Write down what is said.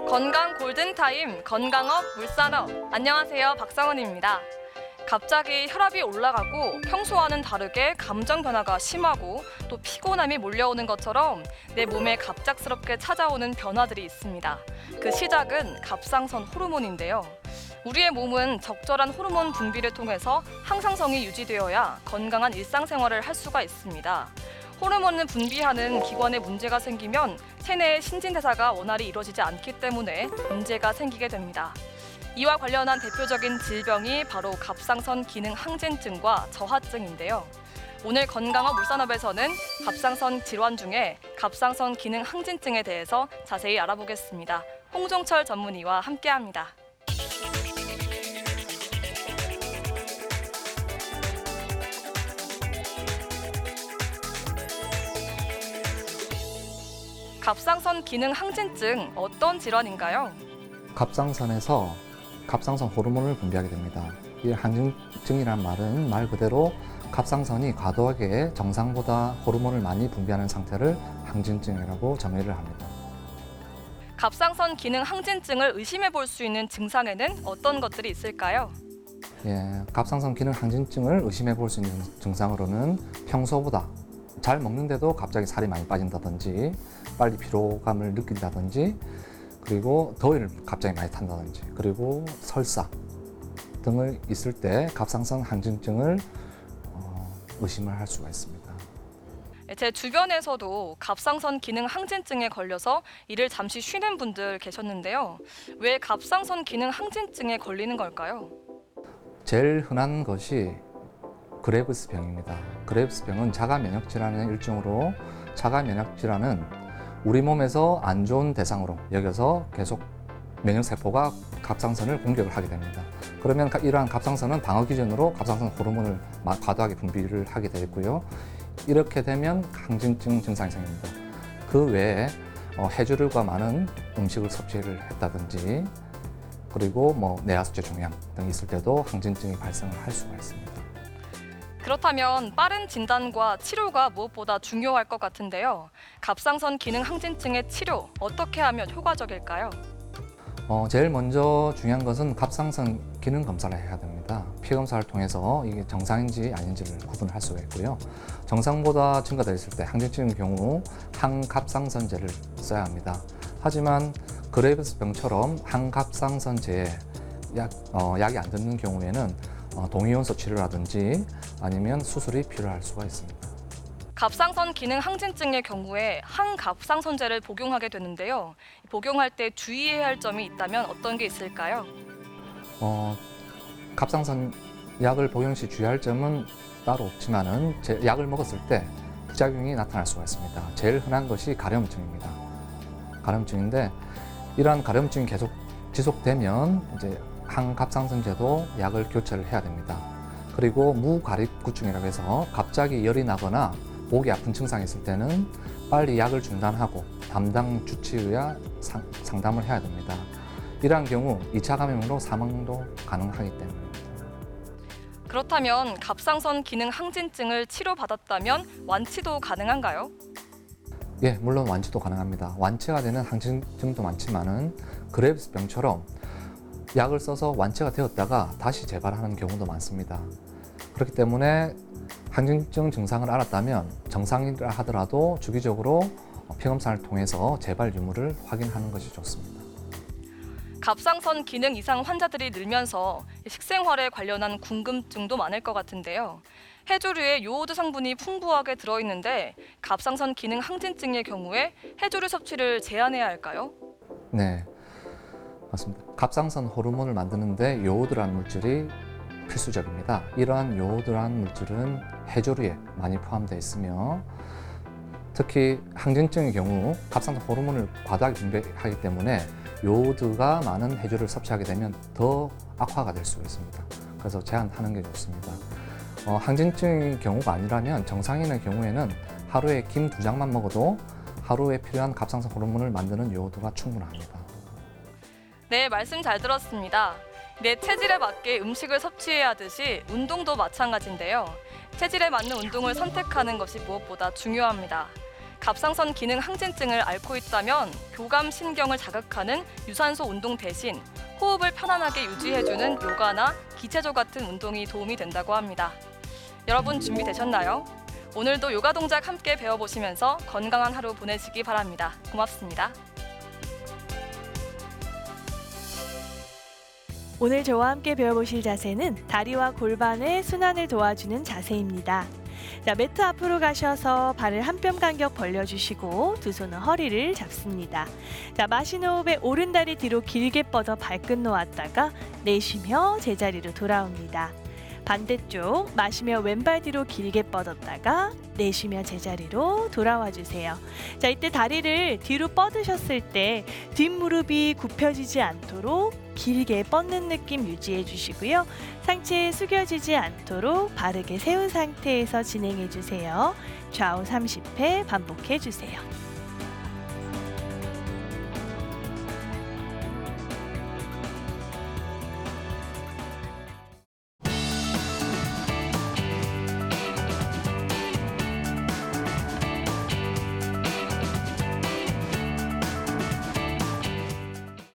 건강 골든타임 건강업 물산업. 안녕하세요, 박상원입니다. 갑자기 혈압이 올라가고 평소와는 다르게 감정 변화가 심하고 또 피곤함이 몰려오는 것처럼 내 몸에 갑작스럽게 찾아오는 변화들이 있습니다. 그 시작은 갑상선 호르몬인데요. 우리의 몸은 적절한 호르몬 분비를 통해서 항상성이 유지되어야 건강한 일상생활을 할 수가 있습니다. 호르몬을 분비하는 기관에 문제가 생기면 체내의 신진대사가 원활히 이루어지지 않기 때문에 문제가 생기게 됩니다. 이와 관련한 대표적인 질병이 바로 갑상선 기능 항진증과 저하증인데요. 오늘 건강업 물산업에서는 갑상선 질환 중에 갑상선 기능 항진증에 대해서 자세히 알아보겠습니다. 홍종철 전문의와 함께합니다. 갑상선 기능 항진증 어떤 질환인가요? 갑상선에서 갑상선 호르몬을 분비하게 됩니다. 이 항진증이란 말은 말 그대로 갑상선이 과도하게 정상보다 호르몬을 많이 분비하는 상태를 항진증이라고 정의를 합니다. 갑상선 기능 항진증을 의심해 볼 수 있는 증상에는 어떤 것들이 있을까요? 갑상선 기능 항진증을 의심해 볼 수 있는 증상으로는 평소보다 잘 먹는데도 갑자기 살이 많이 빠진다든지 빨리 피로감을 느낀다든지 그리고 더위를 갑자기 많이 탄다든지 그리고 설사 등을 있을 때 갑상선 항진증을 의심을 할 수가 있습니다. 제 주변에서도 갑상선 기능 항진증에 걸려서 일을 잠시 쉬는 분들 계셨는데요. 왜 갑상선 기능 항진증에 걸리는 걸까요? 제일 흔한 것이 그레브스병입니다. 그레브스병은 자가 면역 질환의 일종으로 자가 면역 질환은 우리 몸에서 안 좋은 대상으로 여겨서 계속 면역세포가 갑상선을 공격을 하게 됩니다. 그러면 이러한 갑상선은 방어 기전으로 갑상선 호르몬을 과도하게 분비를 하게 되고요. 이렇게 되면 항진증 증상이 생깁니다. 그 외에 해조류가 많은 음식을 섭취를 했다든지 그리고 내하수체 종양 등이 있을 때도 항진증이 발생을 할 수가 있습니다. 그렇다면 빠른 진단과 치료가 무엇보다 중요할 것 같은데요. 갑상선 기능 항진증의 치료 어떻게 하면 효과적일까요? 제일 먼저 중요한 것은 갑상선 기능 검사를 해야 됩니다. 피 검사를 통해서 이게 정상인지 아닌지를 구분할 수가 있고요. 정상보다 증가되어 있을 때 항진증의 경우 항갑상선제를 써야 합니다. 하지만 그레브스병처럼 항갑상선제에 약이 안 듣는 경우에는 동위원소 치료라든지 아니면 수술이 필요할 수가 있습니다. 갑상선 기능 항진증의 경우에 항갑상선제를 복용하게 되는데요. 복용할 때 주의해야 할 점이 있다면 어떤 게 있을까요? 갑상선 약을 복용 시 주의할 점은 따로 없지만은 약을 먹었을 때 부작용이 나타날 수가 있습니다. 제일 흔한 것이 가려움증입니다. 가려움증인데 이러한 가려움증이 계속 지속되면 이제 항갑상선제도 약을 교체를 해야 됩니다. 그리고 무가립구증이라고 해서 갑자기 열이 나거나 목이 아픈 증상이 있을 때는 빨리 약을 중단하고 담당 주치의와 상담을 해야 됩니다. 이러한 경우 2차 감염으로 사망도 가능하기 때문입니다. 그렇다면 갑상선 기능 항진증을 치료받았다면 완치도 가능한가요? 예, 물론 완치도 가능합니다. 완치가 되는 항진증도 많지만은 그레브스병처럼 약을 써서 완치가 되었다가 다시 재발하는 경우도 많습니다. 그렇기 때문에 항진증 증상을 알았다면 정상이라 하더라도 주기적으로 피검사를 통해서 재발 유무를 확인하는 것이 좋습니다. 갑상선 기능 이상 환자들이 늘면서 식생활에 관련한 궁금증도 많을 것 같은데요. 해조류에 요오드 성분이 풍부하게 들어있는데 갑상선 기능 항진증의 경우에 해조류 섭취를 제한해야 할까요? 네, 맞습니다. 갑상선 호르몬을 만드는데 요오드라는 물질이 필수적입니다. 이러한 요오드라는 물질은 해조류에 많이 포함되어 있으며 특히 항진증의 경우 갑상선 호르몬을 과다하게 분비하기 때문에 요오드가 많은 해조류를 섭취하게 되면 더 악화가 될 수가 있습니다. 그래서 제한하는 게 좋습니다. 항진증의 경우가 아니라면 정상인의 경우에는 하루에 김 2장만 먹어도 하루에 필요한 갑상선 호르몬을 만드는 요오드가 충분합니다. 네, 말씀 잘 들었습니다. 내 체질에 맞게 음식을 섭취해야 하듯이 운동도 마찬가지인데요. 체질에 맞는 운동을 선택하는 것이 무엇보다 중요합니다. 갑상선 기능 항진증을 앓고 있다면 교감 신경을 자극하는 유산소 운동 대신 호흡을 편안하게 유지해주는 요가나 기체조 같은 운동이 도움이 된다고 합니다. 여러분 준비되셨나요? 오늘도 요가 동작 함께 배워보시면서 건강한 하루 보내시기 바랍니다. 고맙습니다. 오늘 저와 함께 배워보실 자세는 다리와 골반의 순환을 도와주는 자세입니다. 자, 매트 앞으로 가셔서 발을 한 뼘 간격 벌려주시고 두 손은 허리를 잡습니다. 자, 마시는 호흡에 오른다리 뒤로 길게 뻗어 발끝 놓았다가 내쉬며 제자리로 돌아옵니다. 반대쪽 마시며 왼발 뒤로 길게 뻗었다가 내쉬며 제자리로 돌아와 주세요. 자, 이때 다리를 뒤로 뻗으셨을 때 뒷무릎이 굽혀지지 않도록 길게 뻗는 느낌 유지해 주시고요. 상체 숙여지지 않도록 바르게 세운 상태에서 진행해 주세요. 좌우 30회 반복해 주세요.